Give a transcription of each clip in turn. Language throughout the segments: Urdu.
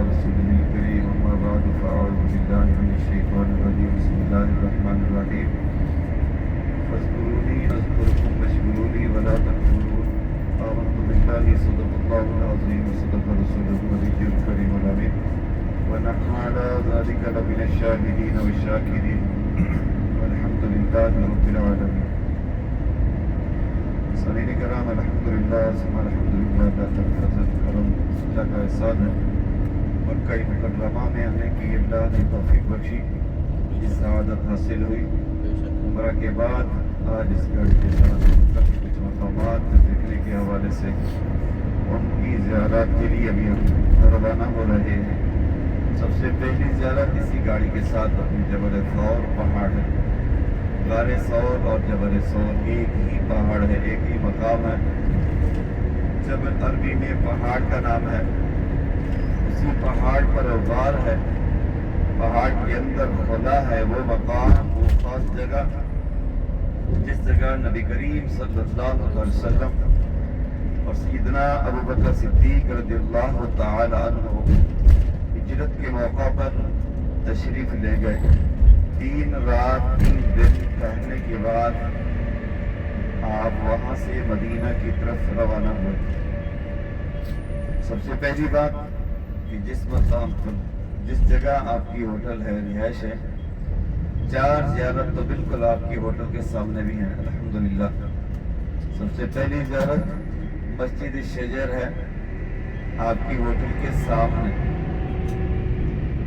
رسوله الكريم أما بعد فأعوذ بالله من الشيطان الرجيم بسم الله الرحمن الرحيم فاذكروني أذكركم واشكروا لي ولا تكفرون آمنت بالله صدق الله العظيم وصدق رسوله النبي الكريم الأمين ونحن على ذلك لمن الشاهدين والشاكرين والحمد لله رب العالمين. سامعین کرام، الحمدللہ ثم الحمدللہ، اللہ فضل کرم اللہ کا احسان ہے. مکہ مکرمہ میں آنے کی اللہ نے توفیق بخشی، اس سعادت حاصل ہوئی. عمرہ کے بعد آج اس گھر کے ساتھ مکہ کے کچھ مقامات دیکھنے کے حوالے سے ان کی زیارت کے لیے ابھی ہم روانہ ہو رہے ہیں. سب سے پہلی زیارت اسی گاڑی کے ساتھ اپنی جبل ثور پہاڑ ہے. غار ثور اور جبل ثور ایک ہی پہاڑ ہے، ایک ہی مقام ہے. جبل عربی میں پہاڑ کا نام ہے. اسی پہاڑ پر غار ہے، پہاڑ کے اندر خلا ہے. وہ مقام، وہ خاص جگہ جس جگہ نبی کریم صلی اللہ علیہ وسلم اور سیدنا ابوبکر صدیق رضی اللہ تعالی عنہ ہجرت کے موقع پر تشریف لے گئے. 3 رات 3 دن ٹہلنے کے بعد آپ وہاں سے مدینہ کی طرف روانہ ہوئے. سب سے پہلی بات کہ جس مقام پر، جس جگہ آپ کی ہوٹل ہے، رہائش ہے، 4 زیارت تو بالکل آپ کی ہوٹل کے سامنے بھی ہیں الحمدللہ. سب سے پہلی زیارت مسجد شجر ہے، آپ کی ہوٹل کے سامنے.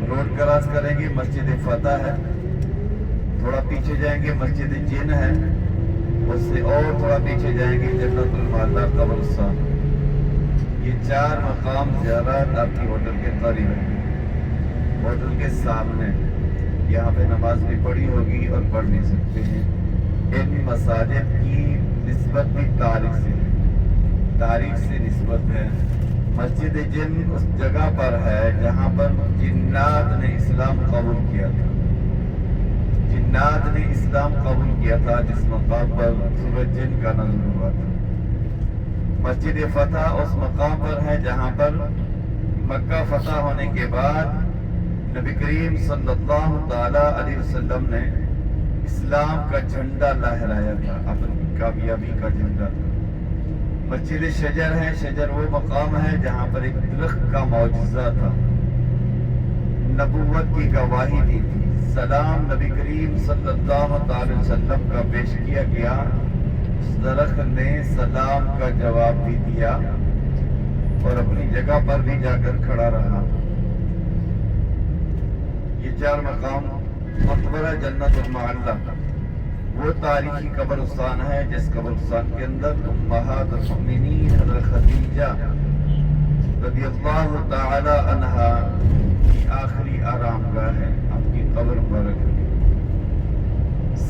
روڈ کراس کریں گے مسجد فتح ہے، تھوڑا پیچھے جائیں گے مسجد جن ہے، اس سے اور تھوڑا پیچھے جائیں گے جنت المعلا قبرستان. یہ 4 مقام زیارت آپ کی ہوٹل کے قریب ہے، ہوٹل کے سامنے. یہاں پہ نماز بھی پڑھی ہوگی اور پڑھ بھی سکتے ہیں. ان مساجد کی نسبت بھی تاریخ سے نسبت ہے. مسجد جن اس جگہ پر ہے جہاں پر جنات نے اسلام قبول کیا تھا. جنات نے اسلام قبول کیا تھا جس مقام پر سورج جن کا نزول ہوا تھا. مسجد فتح اس مقام پر ہے جہاں پر مکہ فتح ہونے کے بعد نبی کریم صلی اللہ تعالی علیہ وسلم نے اسلام کا جھنڈا لہرایا تھا، اپنی کامیابی کا جھنڈا. مسجد شجر ہے، شجر وہ مقام ہے جہاں پر ایک درخت کا معجزہ تھا، نبوت کی گواہی دی تھی. سلام نبی کریم صلی اللہ علیہ وسلم کا پیش کیا گیا، اس درخت نے سلام کا جواب بھی دیا اور اپنی جگہ پر بھی جا کر کھڑا رہا. یہ 4 مقام مقبرہ جنت المعلا وہ تاریخی قبرستان ہے جس قبرستان کے اندر امہات المؤمنین حضرت خدیجہ رضی اللہ تعالی عنہا کی آخری آرام گاہ ہے. آپ کی قبر مبارک ہے.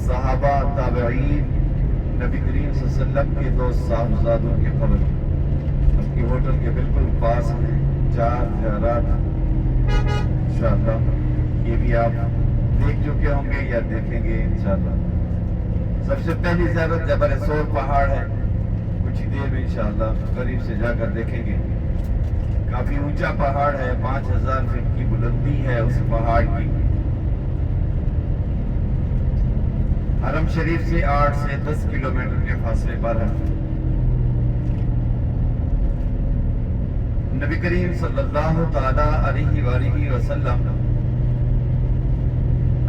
صحابہ، تابعین، نبی کریم صلی اللہ علیہ وسلم کے 2 صاحبزادوں کی قبر آپ کی ہوٹل کے بالکل پاس ہیں. 4 زیارات انشاءاللہ یہ بھی آپ دیکھ چکے ہوں گے یا دیکھیں گے انشاءاللہ. سب سے پہلی زیارت جبل ثور پہاڑ ہے، کچھ ہی دیر میں انشاءاللہ قریب سے جا کر دیکھیں گے. کافی اونچا پہاڑ ہے، 5000 فٹ کی بلندی ہے اس پہاڑ کی. حرم شریف سے 8 سے 10 کلومیٹر کے فاصلے پر ہے. نبی کریم صلی اللہ تعالی علیہ وآلہ وسلم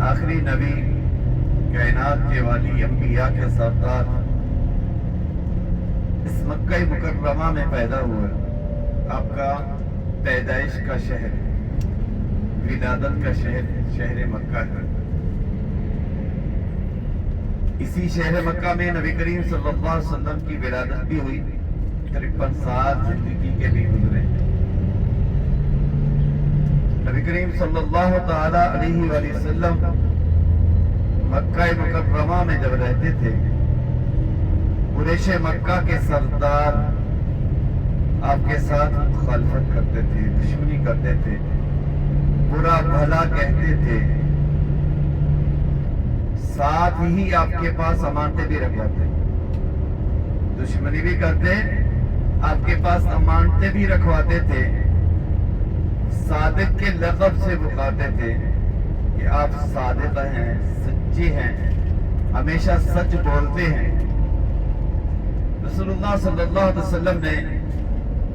آخری نبی، کائنات کے والی، انبیاء کے سردار، اس مکہ مکرمہ میں پیدا ہوئے. آپ کا پیدائش کا شہر، ولادت کا شہر، شہر مکہ ہے. اسی شہر مکہ میں نبی کریم صلی اللہ علیہ وسلم کی ولادت بھی ہوئی. 53 سال زندگی کے بھی گزرے. نبی کریم صلی اللہ تعالی علیہ وآلہ وسلم مکہ مکرمہ میں جب رہتے تھے، قریش مکہ کے سردار آپ کے ساتھ مخالفت کرتے تھے، دشمنی کرتے تھے، برا بھلا کہتے تھے. ساتھ ہی آپ کے پاس امانتیں بھی رکھواتے، دشمنی بھی کرتے، آپ کے پاس امانتیں بھی رکھواتے تھے. صادق کے لقب سے بلاتے تھے کہ آپ صادق ہیں، سچے ہیں، ہمیشہ سچ بولتے ہیں۔ رسول اللہ صلی اللہ علیہ وسلم نے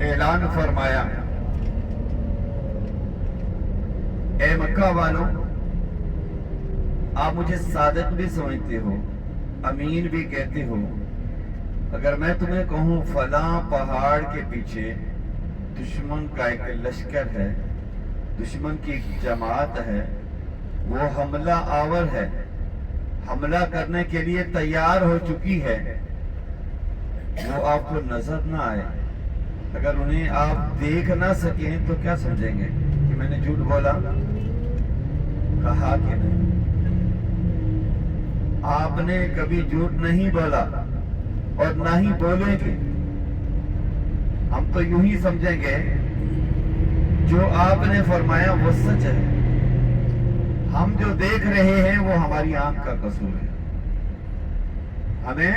اعلان فرمایا، اے مکہ والوں، آپ مجھے صادق بھی سمجھتے ہو، امین بھی کہتے ہو، اگر میں تمہیں کہوں فلاں پہاڑ کے پیچھے دشمن کا ایک لشکر ہے، دشمن کی ایک جماعت ہے، وہ حملہ آور ہے، حملہ کرنے کے لیے تیار ہو چکی ہے، وہ آپ کو نظر نہ آئے، اگر انہیں آپ دیکھ نہ سکیں تو کیا سمجھیں گے کہ میں نے جھوٹ بولا؟ کہا کہ نہیں، آپ نے کبھی جھوٹ نہیں بولا اور نہ ہی بولیں گے۔ ہم تو یوں ہی سمجھیں گے جو آپ نے فرمایا وہ سچ ہے، ہم جو دیکھ رہے ہیں وہ ہماری آنکھ کا قصور ہے، ہمیں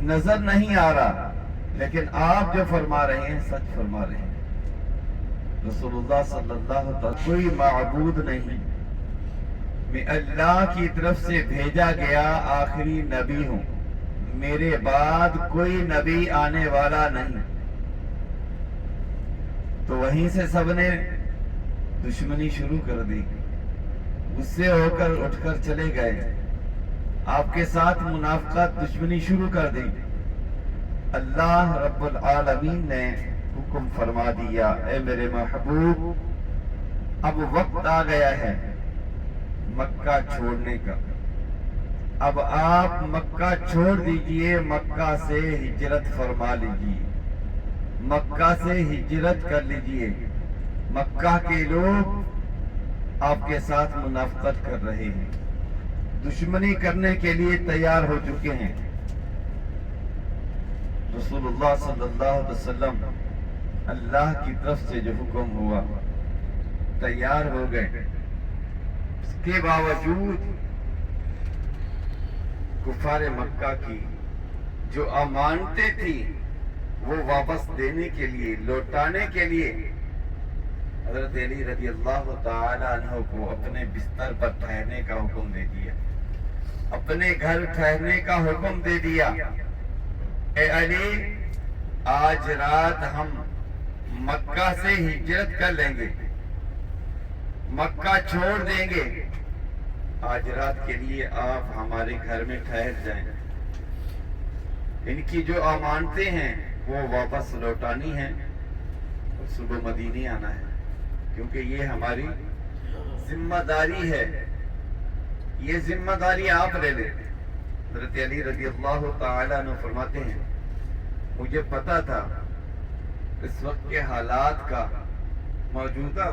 نظر نہیں آ رہا، لیکن آپ جو فرما رہے ہیں سچ فرما رہے ہیں۔ رسول اللہ صلی اللہ علیہ وسلم کوئی معبود نہیں، میں اللہ کی طرف سے بھیجا گیا آخری نبی ہوں، میرے بعد کوئی نبی آنے والا نہیں۔ تو وہیں سے سب نے دشمنی شروع کر دی، غصے ہو کر اٹھ کر چلے گئے، آپ کے ساتھ منافقت دشمنی شروع کر دی۔ اللہ رب العالمین نے حکم فرما دیا، اے میرے محبوب، اب وقت آ گیا ہے مکہ چھوڑنے کا، اب آپ مکہ چھوڑ دیجئے، مکہ سے ہجرت فرما لیجئے، مکہ سے ہجرت کر لیجئے۔ مکہ کے لوگ آپ کے ساتھ منافقت کر رہے ہیں، دشمنی کرنے کے لیے تیار ہو چکے ہیں۔ رسول اللہ صلی اللہ علیہ وسلم اللہ کی طرف سے جو حکم ہوا تیار ہو گئے، اس کے باوجود کفار مکہ کی جو امانتیں تھی وہ واپس دینے کے لیے، لوٹانے کے لیے حضرت علی رضی اللہ تعالی عنہ کو اپنے بستر پر ٹھہرنے کا حکم دے دیا، اپنے گھر ٹھہرنے کا حکم دے دیا۔ اے علی، آج رات ہم مکہ سے ہجرت کر لیں گے، مکہ چھوڑ دیں گے، آج رات کے لیے آپ ہمارے گھر میں ٹھہر جائیں، ان کی جو امانتیں ہیں وہ واپس لوٹانی ہیں اور صبح مدینے آنا ہے، کیونکہ یہ ہماری ذمہ داری ہے، یہ ذمہ داری آپ لے لیں۔ حضرت علی رضی اللہ تعالیٰ عنہ فرماتے ہیں، مجھے پتا تھا اس وقت کے حالات کا، موجودہ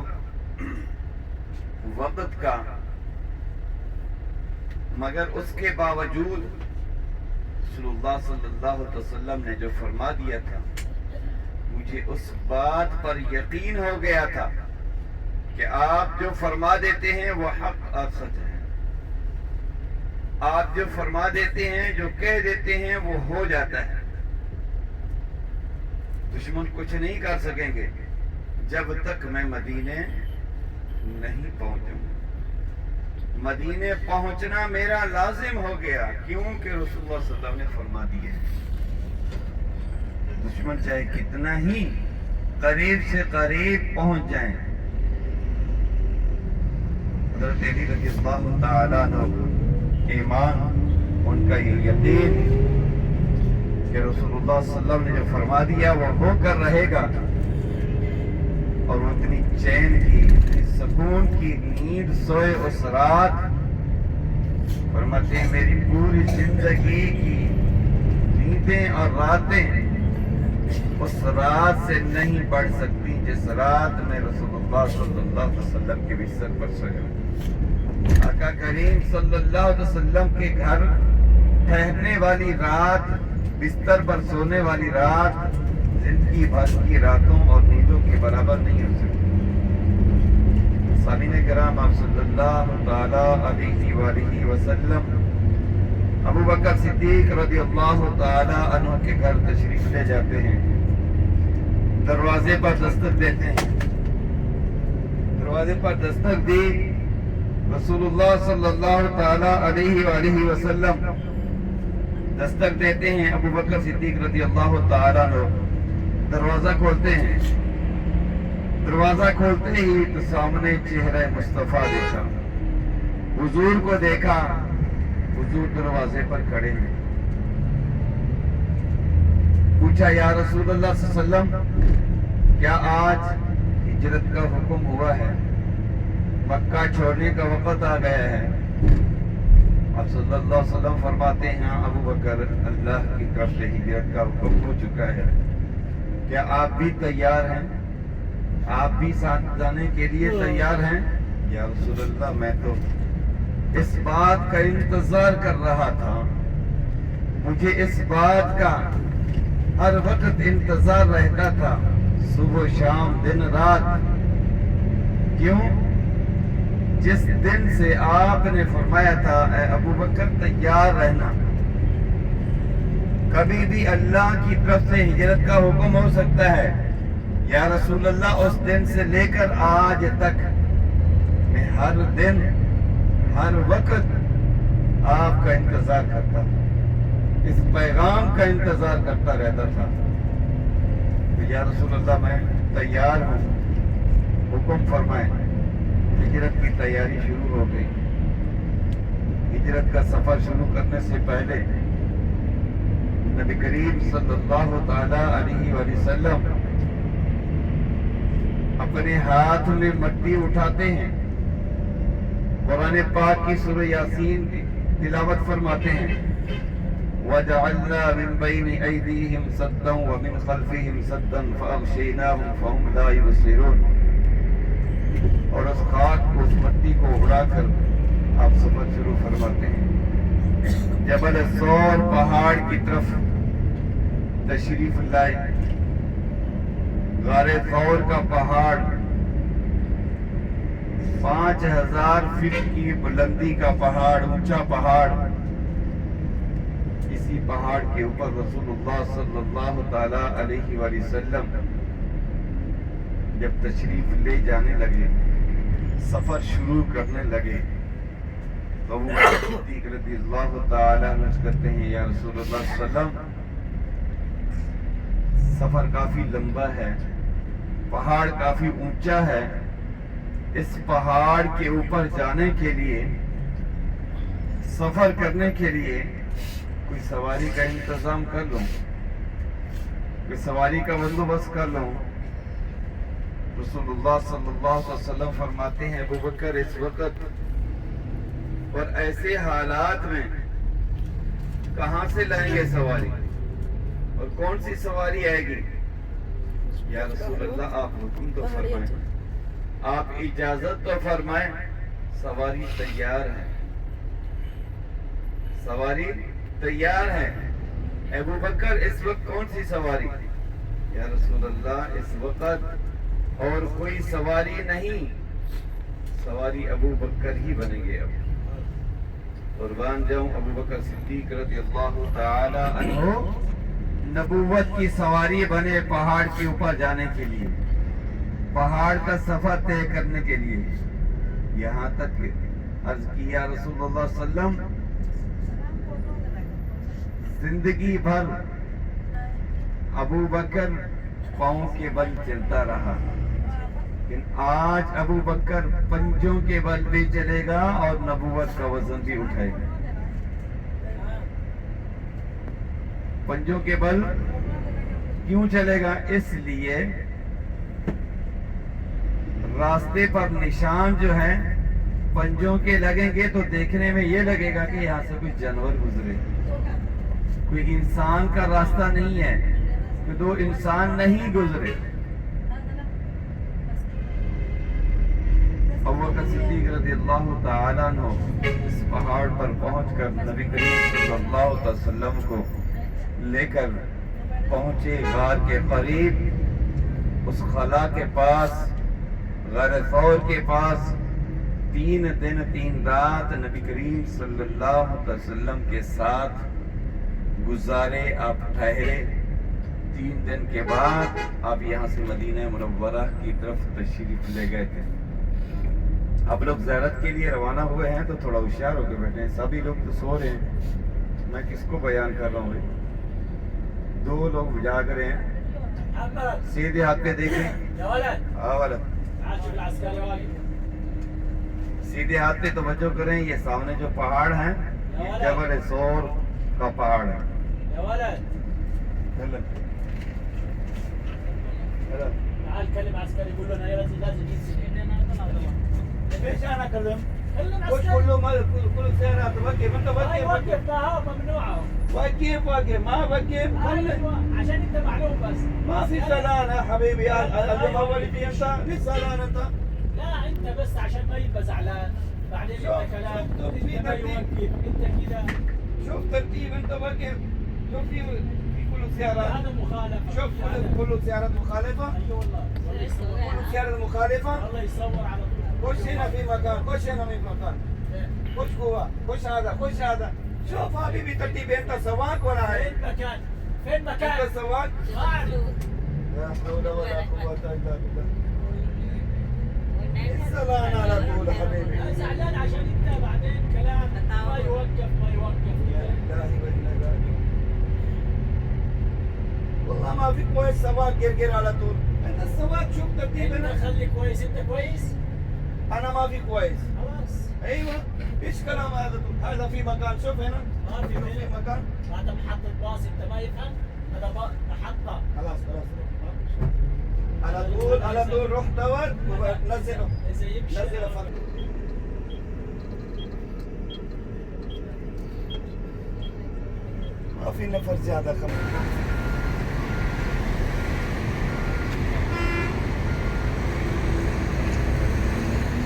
وقت کا، مگر اس کے باوجود رسول اللہ صلی اللہ علیہ وسلم نے جو فرما دیا تھا، مجھے اس بات پر یقین ہو گیا تھا کہ آپ جو فرما دیتے ہیں وہ حق اور سچ ہے، آپ جو فرما دیتے ہیں، جو کہہ دیتے ہیں وہ ہو جاتا ہے، دشمن کچھ نہیں کر سکیں گے جب تک میں مدینے نہیں پہنچوں۔ مدینے پہنچنا میرا لازم ہو گیا، کیونکہ رسول اللہ صلی اللہ علیہ وسلم نے فرما دیا ہے، دشمن چاہے کتنا ہی قریب سے قریب پہنچ جائیں۔ حضرت علی رضی اللہ تعالیٰ عنہ ایمان، ان کا یہ یقین کہ رسول اللہ صلی اللہ علیہ وسلم نے جو فرما دیا وہ ہو کر رہے گا، اور وہ اتنی چین کی، اتنی سکون کی نیند سوئے اس رات، فرماتے ہیں میری پوری زندگی کی نیندیں اور راتیں اس رات سے نہیں بڑھ سکتی جس رات میں رسول اللہ صلی اللہ علیہ وسلم کے بستر پر سویا۔ آقا کریم صلی اللہ علیہ وسلم کے گھر ٹھہرنے والی رات، بستر پر سونے والی رات زندگی بھر کی راتوں اور نیندوں کے برابر نہیں ہو سکتی۔ سامعین کرام، آپ صلی اللہ تعالیٰ علیہ وآلہ وسلم ابو بکر صدیق رضی اللہ تعالیٰ عنہ کے گھر تشریف لے جاتے ہیں، دروازے پر دستک دیتے ہیں، دروازے پر دستک دی. رسول اللہ صلی اللہ تعالی علیہ وآلہ وسلم دستک دیتے ہیں. ابو بکر صدیق رضی اللہ تعالیٰ عنہ دروازہ کھولتے ہیں. دروازہ کھولتے ہی تو سامنے چہرہ مصطفیٰ دیکھا, حضور کو دیکھا. حضور دروازے پر کھڑے ہیں. پوچھا یا رسول اللہ صلی اللہ علیہ وسلم کیا آج ہجرت کا حکم ہوا ہے, مکہ چھوڑنے کا وقت آ گیا ہے؟ اب صلی اللہ علیہ وسلم فرماتے ہیں ابو بکر اللہ کی طرف سے ہجرت کا حکم ہو چکا ہے, کیا آپ بھی تیار ہیں؟ آپ بھی ساتھ جانے کے لیے تیار ہیں؟ یا رسول اللہ میں تو اس بات کا انتظار کر رہا تھا, مجھے اس بات کا ہر وقت انتظار رہتا تھا, صبح شام دن رات. کیوں؟ جس دن سے آپ نے فرمایا تھا اے ابو بکر تیار رہنا, کبھی بھی اللہ کی طرف سے ہجرت کا حکم ہو سکتا ہے. یا رسول اللہ اس دن سے لے کر آج تک میں ہر دن ہر وقت آپ کا انتظار کرتا, اس پیغام کا انتظار کرتا رہتا تھا. یا رسول اللہ میں تیار ہوں, حکم فرمائیں. ہجرت کی تیاری شروع ہو گئی. ہجرت کا سفر شروع کرنے سے پہلے نبی کریم صلی اللہ تعالی علیہ وآلہ وسلم اپنے ہاتھ میں مٹی اٹھاتے ہیں, قرآن پاک کی سورہ یاسین کی تلاوت فرماتے ہیں. وَجَعَلْنَا مِن بَيْنِ أَيْدِيهِمْ سَدًّا وَمِنْ خَلْفِهِمْ سَدًّا فَأَغْشَيْنَاهُمْ فَهُمْ لَا يُبْصِرُونَ. اور اس خاک کو, اس مٹی کو اڑا کر آپ سفر شروع فرماتے ہیں. جبل الثور پہاڑ کی طرف تشریف لائے. غار ثور کا پہاڑ 5000 فٹ کی بلندی کا پہاڑ, اونچا پہاڑ. اسی پہاڑ کے اوپر رسول اللہ صلی اللہ تعالی علیہ وآلہ وسلم جب تشریف لے جانے لگے, سفر شروع کرنے لگے, تو ابو بکر صدیق رضی اللہ تعالی عنہ کہتے ہیں یا رسول اللہ صلی اللہ علیہ وسلم سفر کافی لمبا ہے, پہاڑ کافی اونچا ہے, اس پہاڑ کے اوپر جانے کے لیے, سفر کرنے کے لیے کوئی سواری کا انتظام کر لوں, کوئی سواری کا بندوبست کر لوں. رسول اللہ صلی اللہ علیہ وسلم فرماتے ہیں ابو بکر اس وقت اور ایسے حالات میں کہاں سے لائیں گے سواری, اور کون سی سواری آئے گی؟ یا رسول اللہ آپ حکم تو فرمائیں, آپ اجازت تو فرمائیں. سواری تیار ہے, سواری تیار ہے. ابو بکر اس وقت کون سی سواری؟ یا رسول اللہ اس وقت اور کوئی سواری نہیں, سواری ابو بکر ہی بنیں گے. اب قربان جاؤں ابو بکر صدیق رضی اللہ تعالی عنہ نبوت کی سواری بنے پہاڑ کے اوپر جانے کے لیے, پہاڑ کا سفر طے کرنے کے لیے. یہاں تک عرض کی یا رسول اللہ صلی اللہ علیہ وسلم زندگی بھر ابو بکر پاؤں کے بل چلتا رہا, لیکن آج ابو بکر پنجوں کے بل بھی چلے گا اور نبوت کا وزن بھی اٹھائے گا. پنجوں کے بل کیوں چلے گا؟ اس لیے راستے پر نشان جو ہیں پنجوں کے لگیں گے تو دیکھنے میں یہ لگے گا کہ یہاں سے کوئی جانور گزرے, کوئی انسان کا راستہ نہیں ہے, کہ دو انسان نہیں گزرے. ابو بکر صدیق رضی اللہ تعالیٰ عنہ اس پہاڑ پر پہنچ کر نبی کریم صلی اللہ علیہ وسلم کو لے کر پہنچے غار کے قریب, اس خلا کے پاس, غار ثور کے پاس. 3 دن 3 رات نبی کریم صلی اللہ علیہ وسلم کے ساتھ گزارے. آپ ٹھہرے. 3 دن کے بعد آپ یہاں سے مدینہ منورہ کی طرف تشریف لے گئے تھے. اب لوگ زیارت کے لیے روانہ ہوئے ہیں تو تھوڑا ہوشیار ہو کے بیٹھے ہیں. سبھی لوگ تو سو رہے ہیں. میں کس کو بیان کر رہا ہوں بھائی؟ 2 لوگ جاگ رہے ہیں. سیدھے ہاتھ پہ دیکھیں. سیدھے ہاتھ پہ توجہ کریں. یہ سامنے جو پہاڑ ہیں یہ جبل سور کا پہاڑ ہے. تعال كلم عسكري قول له انا لازم ليش انا اكلم؟ قول له كل سيارات وقف. انت وقف ها ممنوعه وقف ما وقف. عشان انت معلوم بس ما في زلان يا حبيبي. اول في انت ليش زلان انت؟ لا انت بس عشان ما يبقى زعلان بعدين انت كلام انت ما يوقف انت كذا. شوف ترتيب. انت وقف. شوف في كل سيارات. هذا مخالفه. شوف كل سيارات مخالفه. اي والله كل سيارات مخالفه. الله يصور على طول. خش هنا في مكان. خش هنا في مكان. خش جوا. خش هذا. خش هذا. شوف حبيبي ترتيب. انت سواق ولا هاي؟ فين مكان؟ فين مكان؟ انت سواق؟ قاعد. لا حول ولا قوة الا بالله. الزلان على طول حبيبي. انا زعلان عشان انت بعدين كلام ما يوقف ما يوقف. لا اله الا الله. والله ما في كويس سواق قرقر على طول. انت السواق شوف ترتيب. انت خليك كويس. انت كويس؟ انا ما في كويس. خلاص. ايوه. ايش كلام هذا؟ هذا في مكان. شوف هنا. ما في مكان. هذا محطة باص. انت ما يفهم. هذا محطة. خلاص. على طول روح دور ونزله. اذا يمشي نزله فرق. ما في نفر زيادة.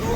2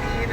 3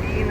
3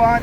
5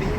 3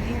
3